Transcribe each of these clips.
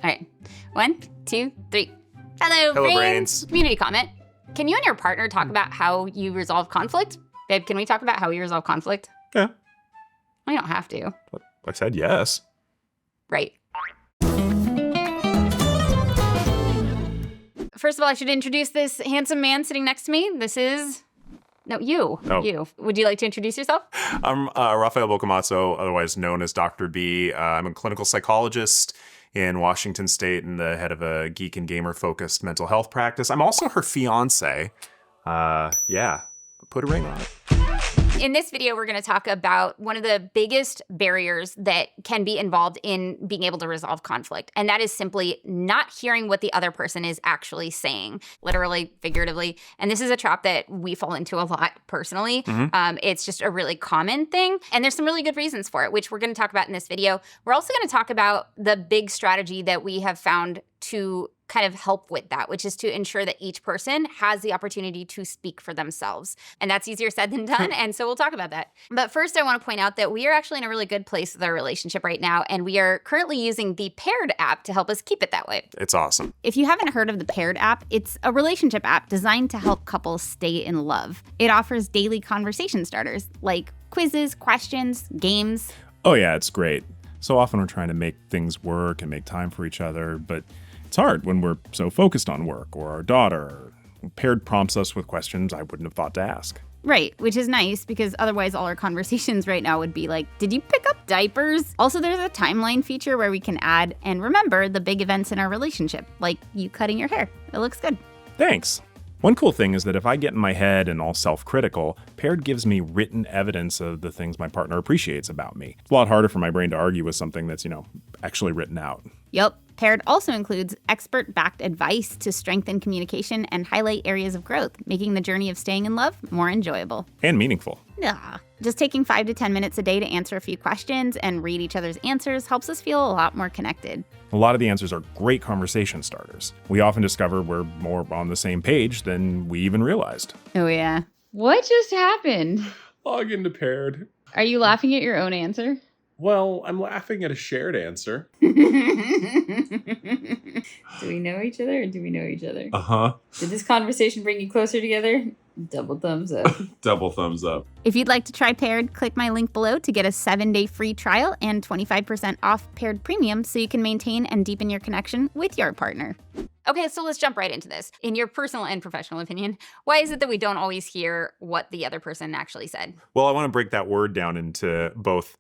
All right. 1, 2, 3. Hello, Hello, brains. Community comment. Can you and your partner talk about how you resolve conflict? Babe, can we talk about how we resolve conflict? Yeah. We don't have to. I said yes. Right. First of all, I should introduce this handsome man sitting next to me. This is... No, you. Oh. You. Would you like to introduce yourself? I'm Rafael Bocamatzo, otherwise known as Dr. B. I'm a clinical psychologist in Washington State and the head of a geek and gamer-focused mental health practice. I'm also her fiancé. Yeah, put a ring on it. In this video, we're going to talk about one of the biggest barriers that can be involved in being able to resolve conflict. And that is simply not hearing what the other person is actually saying, literally, figuratively. And this is a trap that we fall into a lot personally. It's just a really common thing. And there's some really good reasons for it, which we're going to talk about in this video. We're also going to talk about the big strategy that we have found to kind of help with that, which is to ensure that each person has the opportunity to speak for themselves. And that's easier said than done. And so we'll talk about that. But first, I want to point out that we are actually in a really good place with our relationship right now. And we are currently using the Paired app to help us keep it that way. It's awesome. If you haven't heard of the Paired app, it's a relationship app designed to help couples stay in love. It offers daily conversation starters like quizzes, questions, games. Oh yeah, it's great. So often we're trying to make things work and make time for each other, but it's hard when we're so focused on work or our daughter. Paired prompts us with questions I wouldn't have thought to ask. Right, which is nice because otherwise all our conversations right now would be like, did you pick up diapers? Also, there's a timeline feature where we can add and remember the big events in our relationship, like you cutting your hair. It looks good. Thanks. One cool thing is that if I get in my head and all self-critical, Paired gives me written evidence of the things my partner appreciates about me. It's a lot harder for my brain to argue with something that's, actually written out. Yup. Paired also includes expert-backed advice to strengthen communication and highlight areas of growth, making the journey of staying in love more enjoyable. And meaningful. Yeah. Just taking 5 to 10 minutes a day to answer a few questions and read each other's answers helps us feel a lot more connected. A lot of the answers are great conversation starters. We often discover we're more on the same page than we even realized. Oh, yeah. What just happened? Log into Paired. Are you laughing at your own answer? Well, I'm laughing at a shared answer. Do we know each other or do we know each other? Uh-huh. Did this conversation bring you closer together? Double thumbs up. Double thumbs up. If you'd like to try Paired, click my link below to get a 7-day free trial and 25% off Paired Premium so you can maintain and deepen your connection with your partner. Okay, so let's jump right into this. In your personal and professional opinion, why is it that we don't always hear what the other person actually said? Well, I want to break that word down into both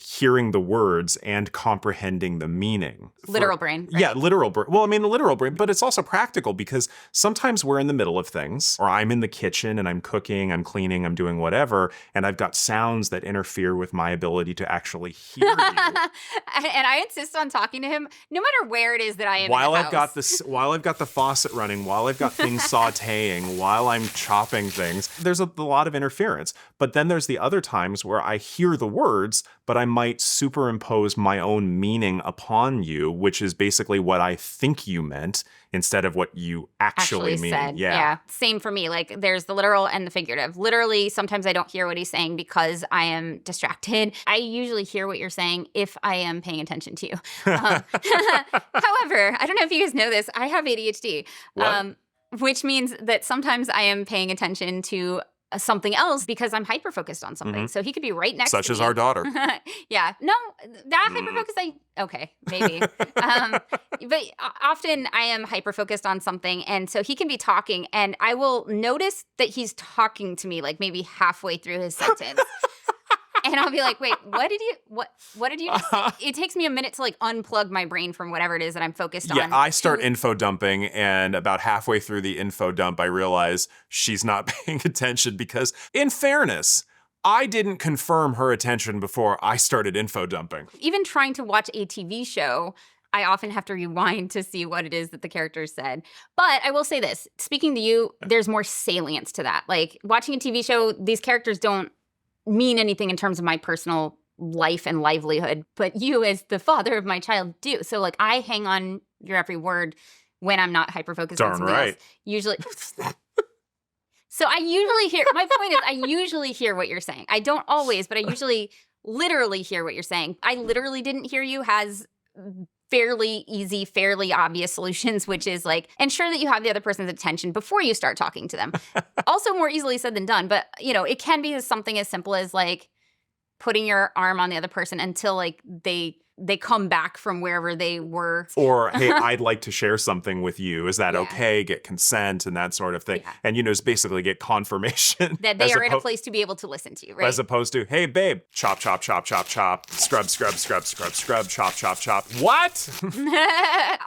hearing the words and comprehending the meaning. Literal brain. Right? Yeah, literal brain. Well, I mean, the literal brain, but it's also practical because sometimes we're in the middle of things, or I'm in the kitchen and I'm cooking, I'm cleaning, I'm doing whatever, and I've got sounds that interfere with my ability to actually hear you. And I insist on talking to him no matter where it is that I am While in the I've got house. this, while I've got the faucet running, while I've got things sautéing, while I'm chopping things, there's a lot of interference. But then there's the other times where I hear the words, but I might superimpose my own meaning upon you, which is basically what I think you meant instead of what you actually mean. Said. Yeah. Same for me. Like there's the literal and the figurative. Literally, sometimes I don't hear what he's saying because I am distracted. I usually hear what you're saying if I am paying attention to you. However, I don't know if you guys know this. I have ADHD, which means that sometimes I am paying attention to something else because I'm hyper-focused on something. So he could be right next to me. Such as our daughter. Yeah. No, that hyper-focused, okay, maybe. But often I am hyper-focused on something, and so he can be talking, and I will notice that he's talking to me like maybe halfway through his sentence. And I'll be like, wait, what did you just say? It takes me a minute to like unplug my brain from whatever it is that I'm focused on. Yeah, I start info dumping, and about halfway through the info dump, I realize she's not paying attention because, in fairness, I didn't confirm her attention before I started info dumping. Even trying to watch a TV show, I often have to rewind to see what it is that the characters said. But I will say this, speaking to you, there's more salience to that. Like watching a TV show, these characters don't mean anything in terms of my personal life and livelihood, but you as the father of my child do. So like I hang on your every word when I'm not hyper-focused on something else. Usually. So I usually hear, my point is I usually hear what you're saying. I don't always, but I usually literally hear what you're saying. I literally didn't hear you has fairly easy, fairly obvious solutions, which is like ensure that you have the other person's attention before you start talking to them. Also more easily said than done, but it can be something as simple as like putting your arm on the other person until like they come back from wherever they were. Or, hey, I'd like to share something with you. Is that Yeah. okay? Get consent and that sort of thing. Yeah. And, it's basically get confirmation. That they are in a place to be able to listen to you, right? As opposed to, hey, babe, chop, chop, chop, chop, chop, scrub, scrub, scrub, scrub, scrub, chop, chop, chop. What?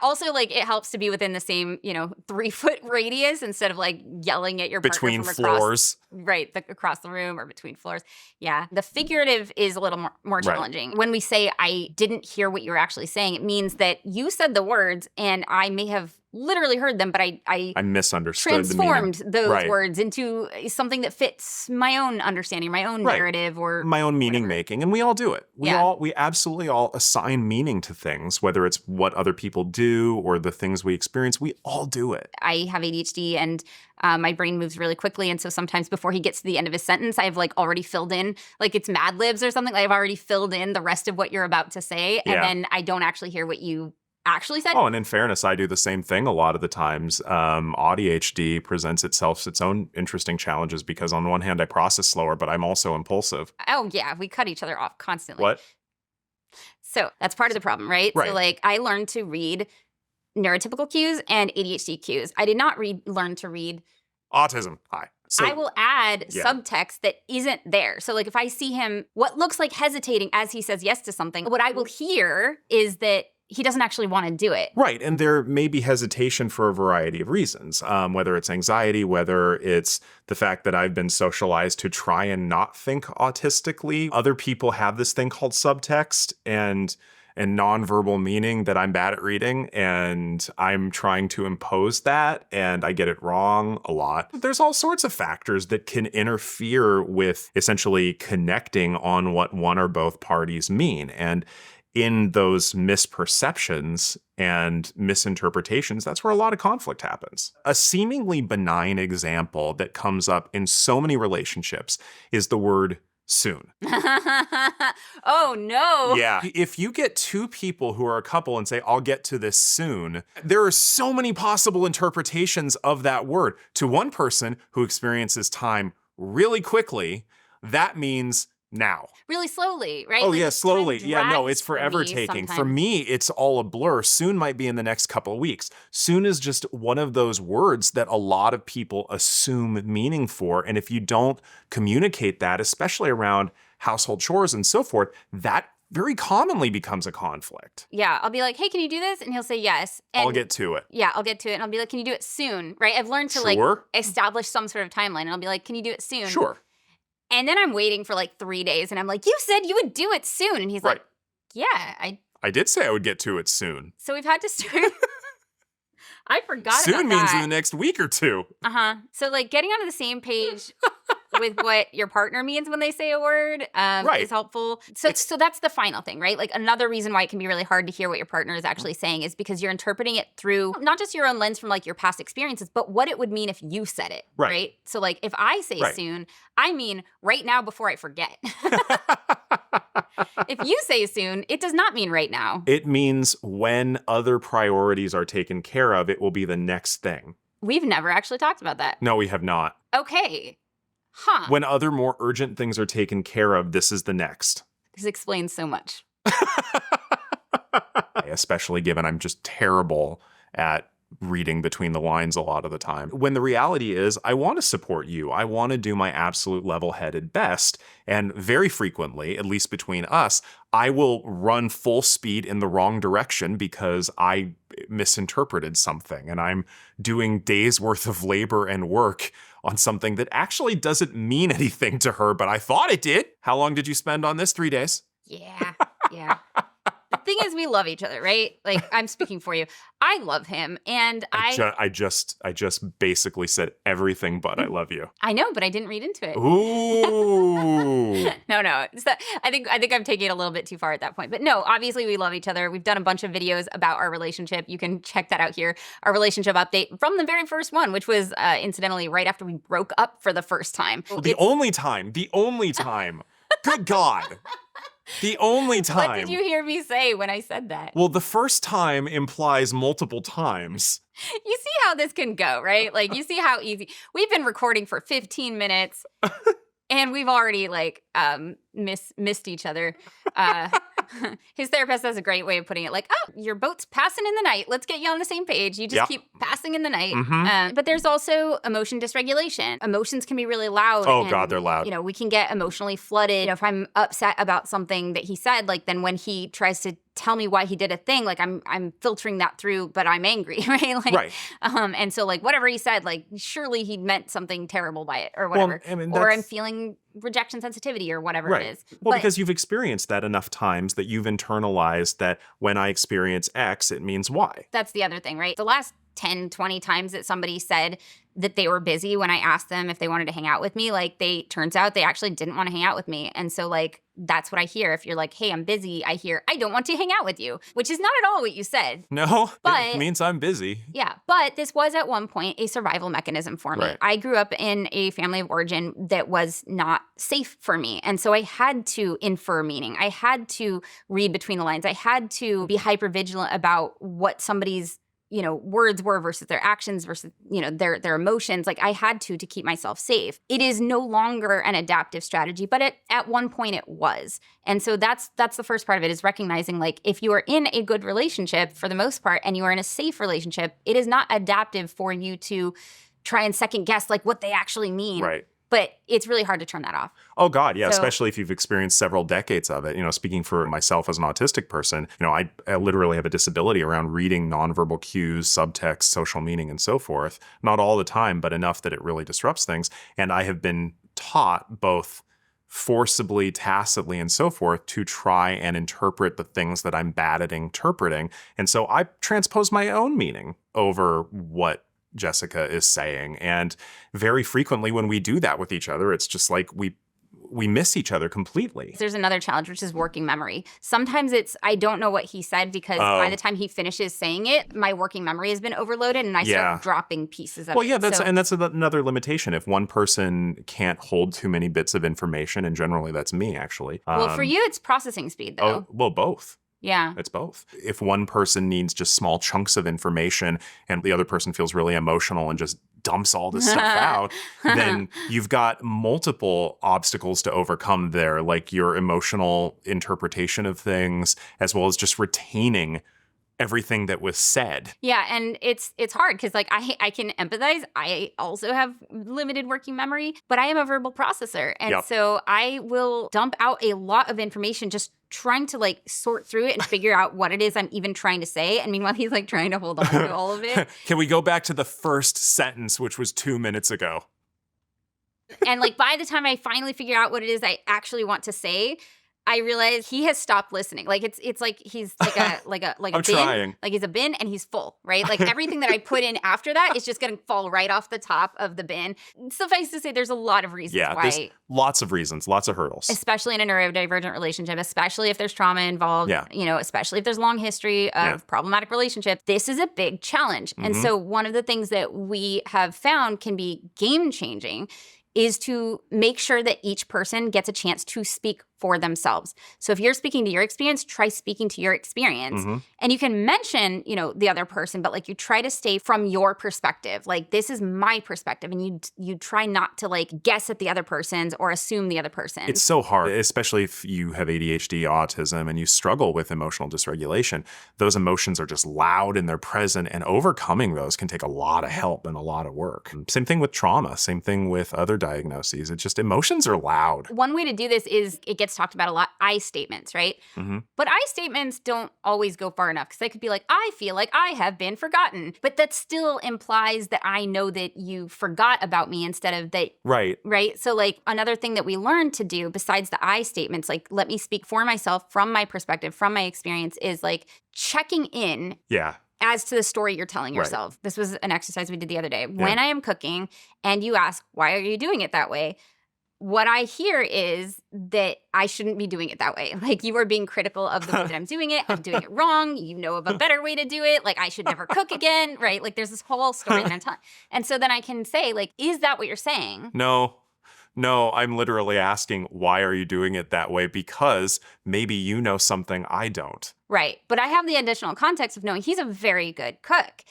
Also, like, it helps to be within the same, 3-foot radius instead of like yelling at your partner Between from across, floors. right, across the room or between floors. Yeah, the figurative is a little more challenging. When we say I didn't hear what you were actually saying, it means that you said the words and I may have literally heard them, but I misunderstood transformed the meaning. those Right. words into something that fits my own understanding, my own Right. narrative, or my own meaning making, and we all do it. We absolutely all assign meaning to things, whether it's what other people do or the things we experience. We all do it. I have ADHD and my brain moves really quickly. And so sometimes before he gets to the end of his sentence, I've like already filled in, like it's Mad Libs or something. Like I've already filled in the rest of what you're about to say. And then I don't actually hear what you actually said. Oh, and in fairness, I do the same thing a lot of the times. ADHD presents itself its own interesting challenges because on one hand, I process slower, but I'm also impulsive. Oh, yeah. We cut each other off constantly. What? So that's part of the problem, right? Right. So like I learned to read neurotypical cues and ADHD cues. I did not learn to read Autism. Hi. So, I will add yeah. subtext that isn't there. So like if I see him, what looks like hesitating as he says yes to something, what I will hear is that he doesn't actually want to do it. Right. And there may be hesitation for a variety of reasons, whether it's anxiety, whether it's the fact that I've been socialized to try and not think autistically. Other people have this thing called subtext and nonverbal meaning that I'm bad at reading, and I'm trying to impose that, and I get it wrong a lot. There's all sorts of factors that can interfere with essentially connecting on what one or both parties mean. And in those misperceptions and misinterpretations, that's where a lot of conflict happens. A seemingly benign example that comes up in so many relationships is the word soon. Oh, no. Yeah. If you get two people who are a couple and say, I'll get to this soon, there are so many possible interpretations of that word. To one person who experiences time really quickly, that means now. Really slowly, right? Oh, Like, yeah, slowly. time Yeah, no, drags it's for forever me taking. For sometimes. me, it's all a blur. Soon might be in the next couple of weeks. Soon is just one of those words that a lot of people assume meaning for. And if you don't communicate that, especially around household chores and so forth, that very commonly becomes a conflict. Yeah, I'll be like, hey, can you do this? And he'll say yes. And I'll get to it. Yeah, I'll get to it. And I'll be like, can you do it soon? Right? I've learned to Sure. like establish some sort of timeline. And I'll be like, can you do it soon? Sure. And then I'm waiting for like 3 days. And I'm like, you said you would do it soon. And he's Right. like, yeah, I did say I would get to it soon. So we've had to start. I forgot about Soon means that. in the next week or two. So like getting onto the same page with what your partner means when they say a word Right. is helpful. So that's the final thing, right? Like another reason why it can be really hard to hear what your partner is actually saying is because you're interpreting it through not just your own lens from like your past experiences, but what it would mean if you said it, Right. right? So like if I say Right. soon, I mean right now before I forget. If you say soon, it does not mean right now. It means when other priorities are taken care of, it will be the next thing. We've never actually talked about that. No, we have not. Okay. Huh. When other more urgent things are taken care of, this is the next. This explains so much. Especially given I'm just terrible at reading between the lines a lot of the time. When the reality is, I want to support you. I want to do my absolute level-headed best. And very frequently, at least between us, I will run full speed in the wrong direction because I misinterpreted something. And I'm doing days worth of labor and work on something that actually doesn't mean anything to her, but I thought it did. How long did you spend on this? 3 days? Yeah. Yeah. The thing is, we love each other, right? Like, I'm speaking for you. I love him, and I just basically said everything but I love you. I know, but I didn't read into it. Ooh. No. I think I'm taking it a little bit too far at that point. But no, obviously we love each other. We've done a bunch of videos about our relationship. You can check that out here. Our relationship update from the very first one, which was incidentally right after we broke up for the first time. The only time. Good God. The only time. What did you hear me say when I said that? Well, the first time implies multiple times. You see how this can go, right? Like, you see how easy. We've been recording for 15 minutes and we've already missed each other. His therapist has a great way of putting it, like, oh, your boat's passing in the night. Let's get you on the same page. You just keep passing in the night. But there's also emotion dysregulation. Emotions can be really loud. Oh, and, God, they're loud. We can get emotionally flooded. If I'm upset about something that he said, like, then when he tries to tell me why he did a thing, like, I'm filtering that through, but I'm angry, right? Like, right. And so, like, whatever he said, like, surely he meant something terrible by it or whatever. Well, I mean, or I'm feeling rejection sensitivity or whatever it is. Well, But because you've experienced that enough times that you've internalized that when I experience X, it means Y. that's the other thing, right? The last 10, 20 times that somebody said that they were busy when I asked them if they wanted to hang out with me, like, turns out they actually didn't want to hang out with me. And so, like, that's what I hear. If you're like, hey, I'm busy, I hear, I don't want to hang out with you, which is not at all what you said. No, But- it means I'm busy. Yeah, but this was at one point a survival mechanism for me. Right. I grew up in a family of origin that was not safe for me. And so I had to infer meaning. I had to read between the lines. I had to be hypervigilant about what somebody's words were versus their actions versus, their emotions. Like, I had to keep myself safe. It is no longer an adaptive strategy, but at one point it was. And so that's the first part of it, is recognizing, like, if you are in a good relationship for the most part and you are in a safe relationship, it is not adaptive for you to try and second guess, like, what they actually mean. Right. But it's really hard to turn that off. Oh, God, yeah, So- especially if you've experienced several decades of it. Speaking for myself as an autistic person, I literally have a disability around reading nonverbal cues, subtext, social meaning, and so forth. Not all the time, but enough that it really disrupts things. And I have been taught both forcibly, tacitly, and so forth to try and interpret the things that I'm bad at interpreting. And so I transpose my own meaning over what Jessica is saying. And very frequently when we do that with each other, it's just like we miss each other completely. There's another challenge, which is working memory. Sometimes I don't know what he said because by the time he finishes saying it, my working memory has been overloaded and I start dropping pieces of it. Well, yeah, that's another limitation. If one person can't hold too many bits of information, and generally that's me, actually. Well, for you, it's processing speed, though. Well, both. Yeah. It's both. If one person needs just small chunks of information and the other person feels really emotional and just dumps all this stuff out, then you've got multiple obstacles to overcome there, like your emotional interpretation of things, as well as just retaining everything that was said. Yeah, and it's hard because, like, I can empathize. I also have limited working memory, but I am a verbal processor. And so I will dump out a lot of information just trying to, like, sort through it and figure out what it is I'm even trying to say. And meanwhile, he's, like, trying to hold on to all of it. Can we go back to the first sentence, which was 2 minutes ago? And, like, by the time I finally figure out what it is I actually want to say, I realize he has stopped listening. Like, it's like he's like a I'm bin. trying. Like, he's a bin and he's full, right? Like, everything that I put in after that is just going to fall right off the top of the bin. Suffice to say, there's a lot of reasons There's why. lots of reasons, lots of hurdles. Especially in a neurodivergent relationship, especially if there's trauma involved, especially if there's long history of problematic relationships. This is a big challenge. And so one of the things that we have found can be game changing is to make sure that each person gets a chance to speak for themselves. So if you're speaking to your experience, try speaking to your experience. And you can mention, the other person, but, like, you try to stay from your perspective. Like, this is my perspective. And you try not to, like, guess at the other person's or assume the other person's. It's so hard, especially if you have ADHD, autism, and you struggle with emotional dysregulation. Those emotions are just loud and they're present, and overcoming those can take a lot of help and a lot of work. Same thing with trauma, same thing with other diagnoses. It's just emotions are loud. One way to do this is, it gets talked about a lot, I statements, right? But I statements don't always go far enough because they could be like, I feel like I have been forgotten. But that still implies that I know that you forgot about me instead of that. Right. Right? So, like, another thing that we learned to do besides the I statements, like, let me speak for myself from my perspective, from my experience, is, like, checking in as to the story you're telling yourself. This was an exercise we did the other day. When I am cooking and you ask, why are you doing it that way? What I hear is that I shouldn't be doing it that way. Like, you are being critical of the way that I'm doing it. I'm doing it wrong. You know of a better way to do it. Like, I should never cook again, right? Like, there's this whole story that I'm telling. And so then I can say, like, is that what you're saying? No. No, I'm literally asking, why are you doing it that way? Because maybe you know something I don't. Right. But I have the additional context of knowing he's a very good cook.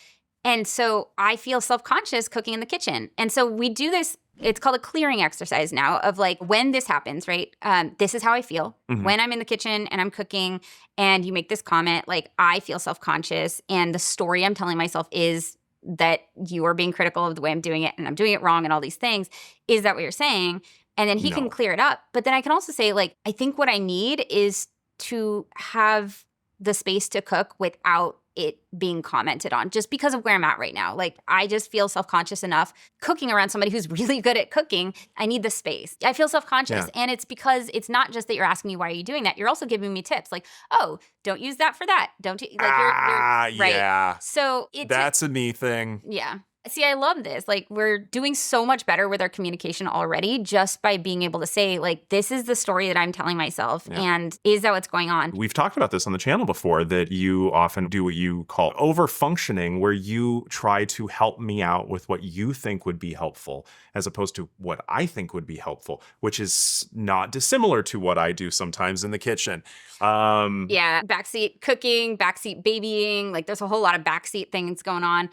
And so I feel self-conscious cooking in the kitchen. And so we do this, it's called a clearing exercise now of like, when this happens, right? This is how I feel. When I'm in the kitchen and I'm cooking and you make this comment, like I feel self-conscious and the story I'm telling myself is that you are being critical of the way I'm doing it and I'm doing it wrong and all these things. Is that what you're saying? And then he can clear it up. But then I can also say like, I think what I need is to have the space to cook without it being commented on just because of where I'm at right now. Like I just feel self-conscious enough cooking around somebody who's really good at cooking. I need the space. I feel self-conscious. And it's because it's not just that you're asking me, why are you doing that? You're also giving me tips like, oh, don't use that for that. Don't you like you're right. Yeah. So That's a me thing. Yeah. See, I love this. Like, we're doing so much better with our communication already just by being able to say, like, this is the story that I'm telling myself. And is that what's going on? We've talked about this on the channel before, that you often do what you call over-functioning, where you try to help me out with what you think would be helpful, as opposed to what I think would be helpful, which is not dissimilar to what I do sometimes in the kitchen. Yeah, backseat cooking, backseat babying. Like, there's a whole lot of backseat things going on.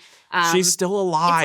She's still alive. It's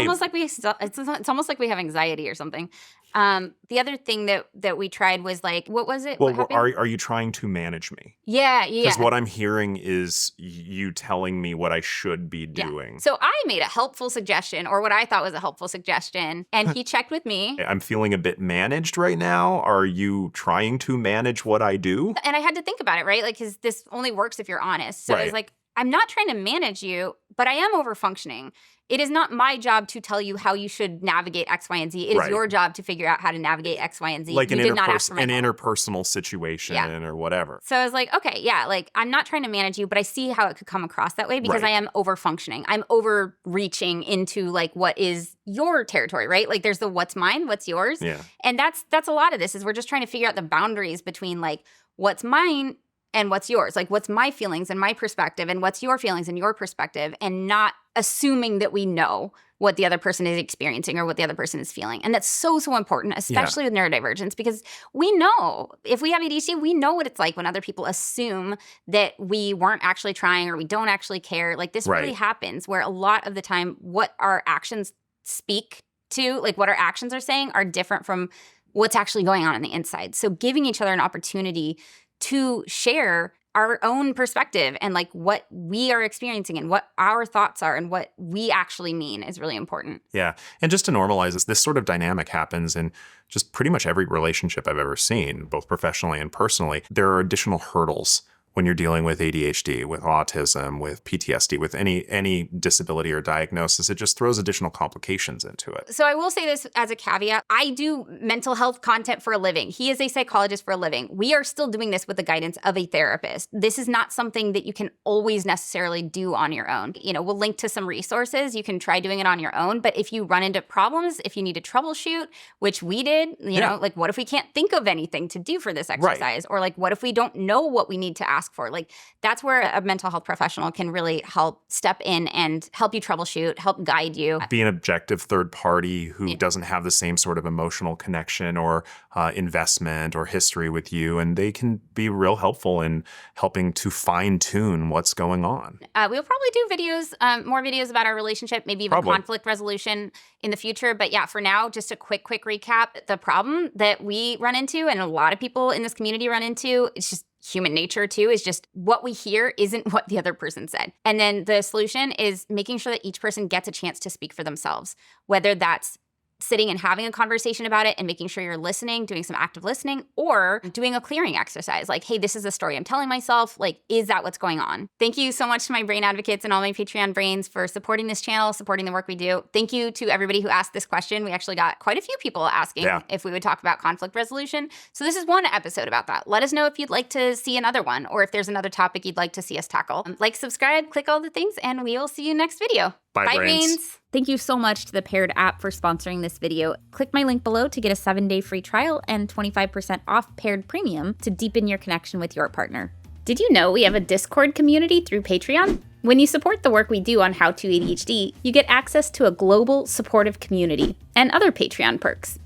almost like we have anxiety or something. The other thing that we tried was like, what was it? Well, what are you trying to manage me? Yeah. Because what I'm hearing is you telling me what I should be doing. Yeah. So I made a helpful suggestion, or what I thought was a helpful suggestion, and he checked with me. I'm feeling a bit managed right now. Are you trying to manage what I do? And I had to think about it, right? Like, because this only works if you're honest. So I was like, I'm not trying to manage you, but I am over-functioning. It is not my job to tell you how you should navigate X, Y, and Z. It is your job to figure out how to navigate X, Y, and Z. Like an interpersonal situation or whatever. So I was like, okay, like I'm not trying to manage you, but I see how it could come across that way because I am over-functioning. I'm overreaching into like what is your territory, right? Like there's the what's mine, what's yours. Yeah. And that's a lot of this is we're just trying to figure out the boundaries between like what's mine and what's yours, like what's my feelings and my perspective and what's your feelings and your perspective, and not assuming that we know what the other person is experiencing or what the other person is feeling. And that's so important, especially with neurodivergence, because we know if we have ADHD, we know what it's like when other people assume that we weren't actually trying or we don't actually care. Like this really happens where a lot of the time what our actions speak to, like what our actions are saying, are different from what's actually going on the inside. So giving each other an opportunity to share our own perspective and like what we are experiencing and what our thoughts are and what we actually mean is really important. Yeah. And just to normalize this sort of dynamic happens in just pretty much every relationship I've ever seen, both professionally and personally. There are additional hurdles when you're dealing with ADHD, with autism, with PTSD, with any disability or diagnosis. It just throws additional complications into it. So I will say this as a caveat. I do mental health content for a living. He is a psychologist for a living. We are still doing this with the guidance of a therapist. This is not something that you can always necessarily do on your own. You know, we'll link to some resources. You can try doing it on your own. But if you run into problems, if you need to troubleshoot, which we did, you know, like what if we can't think of anything to do for this exercise? Or like what if we don't know what we need to ask for? Like that's where a mental health professional can really help step in and help you troubleshoot, help guide you. Be an objective third party who doesn't have the same sort of emotional connection or investment or history with you. And they can be real helpful in helping to fine tune what's going on. We'll probably do videos, more videos about our relationship, maybe even conflict resolution in the future. But yeah, for now, just a quick recap. The problem that we run into and a lot of people in this community run into, it's just human nature too, is just what we hear isn't what the other person said. And then the solution is making sure that each person gets a chance to speak for themselves, whether that's sitting and having a conversation about it and making sure you're listening, doing some active listening, or doing a clearing exercise. Like, hey, this is a story I'm telling myself. Like, is that what's going on? Thank you so much to my brain advocates and all my Patreon brains for supporting this channel, supporting the work we do. Thank you to everybody who asked this question. We actually got quite a few people asking if we would talk about conflict resolution. So this is one episode about that. Let us know if you'd like to see another one or if there's another topic you'd like to see us tackle. Like, subscribe, click all the things, and we will see you next video. Bye, brains. Thank you so much to the Paired app for sponsoring this video. Click my link below to get a 7-day free trial and 25% off Paired Premium to deepen your connection with your partner. Did you know we have a Discord community through Patreon? When you support the work we do on How to ADHD, you get access to a global supportive community and other Patreon perks.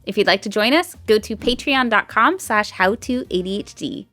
If you'd like to join us, go to patreon.com/howtoADHD.